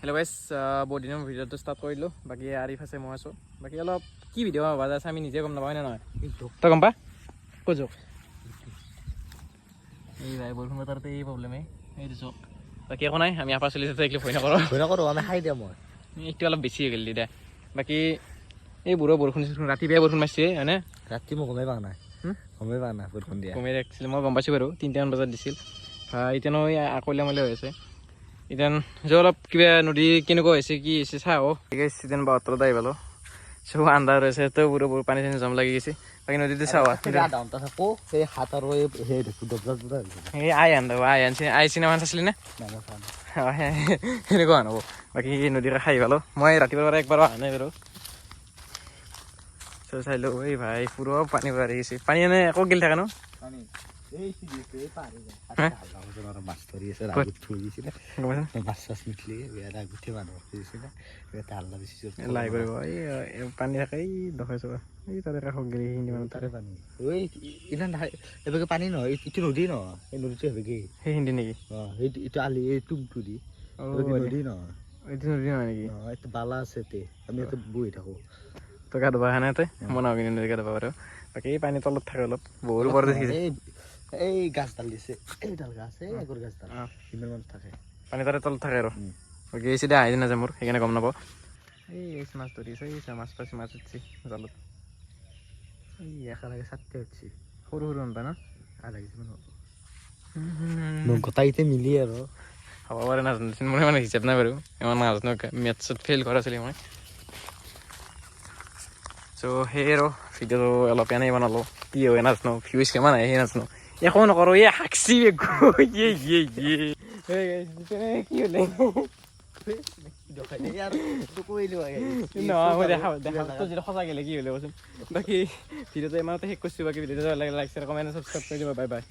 Hello' গাইছ, বহুত দিনৰ ভিডিঅ'টো ষ্টাৰ্ট কৰিলোঁ। বাকী আৰিফ আছে, মই আছোঁ। বাকী অলপ কি ভিডিঅ' বাজ আছে আমি নিজে গম নাপাওঁ নে নহয়? তই গম পা ক'ত যাওক এই ভাই বৰষুণ বতৰতে এই প্ৰব্লেমেই এইটো চাওক। বাকী একো নাই, আমি আপা চলি যাতে এইগিলা ভয় নকৰোঁ আমি খাই দিওঁ মই এইটো অলপ বেছি হৈ গ'ল দে। বাকী এই বুঢ়ো বৰষুণ ৰাতি বেয়া বৰষুণ মাৰিছে হয়নে? ৰাতি মই গমেই পোৱা নাই বৰষুণ দিয়া কমেই ৰাখিছিল, মই গম পাইছোঁ বাৰু 3টামান বজাত দিছিল। এতিয়ানো আকলীয়া মলীয়া হৈ আছে। এতিয়া অলপ কিবা নদী কেনেকুৱা হৈছে কি হৈছে চাওঁ ঠিক আছে। চিজন 72 আহি পালোঁ, চব আন্ধাৰ হৈছে, তো বুঢ়ো পানী চানী জম লাগি গৈছে। বাকী নদীটো চাওঁ এই আই চিনেমা চাইছিলি নে? সেনেকুৱা নহ'ব। বাকী নদীৰ খাই পালোঁ মই ৰাতিপুৱাৰ পৰা একবাৰো অহা নাই বাৰু। চাইলোঁ এই ভাই পুৰা পানী বাঢ়ি গৈছে। পানী এনে একো গিলি থাকে ন? মাছ ধৰি আছে মাছ চাছ মিঠলি লাই কৰিব এই পানী থাকে এই দেখাইছোঁ এই তাতে কাষত গেলি তাৰে পানী ইমান এবাগে পানী নহয়, ইটো নদী নহয়, এই নদীটো হেবেগে সেই হিন্দী নেকি? সেইটো ইটো আলি এই টুমটো দি নদী নহয়, এইটো নদী নহয় নেকি? এইটো বালা আছে আমি ইয়াতে বহি থাকোঁ। তই গা ধুবা খানে তই মই নাও কিনি নদী গা ধুবা বাৰু। বাকী এই পানী তলত থাকে অলপ বহুত ওপৰত দেখিছে এই গাছডাল দিছে, এইডাল গাছ এই আগৰ গাছডাল সিমান মানুহ থাকে পানী তাৰে তলত থাকে আৰু। বাকী এই চিধা আহি নাযায় মোৰ সেইকাৰণে গম নাপাওঁ। এই মাছ ধৰি আছে, এই মাছ পাইছে, মাছ উঠছে জালত। এই একেলগে চাতটে উঠছি সৰু সৰু আনবা না গোটাইতে মিলি আৰু হ'ব পাৰে নাজানো, মোৰ মানে হিচাপ নাই বাৰু, ইমান নাজানো মেথছত ফেইল কৰা আছিলোঁ মই। চ' সেই আৰু ভিডিঅ'টো অলপ এনেই বনালোঁ, কি হয় নাজানো, ভিউজ কিমান আহে সেই নাজানো, একো নকৰোঁ। এই হাকচি কি হ'লে সঁচা গেলে কি হ'লে কচোন। বাকী ভিডিঅ'টো ইমানতে শেষ কৰিছোঁ। বাকী ভিডিঅ'টো লাইক শ্বেয়াৰ কমেণ্ট ছাবস্ক্ৰাইব কৰি দিব। Bye bye.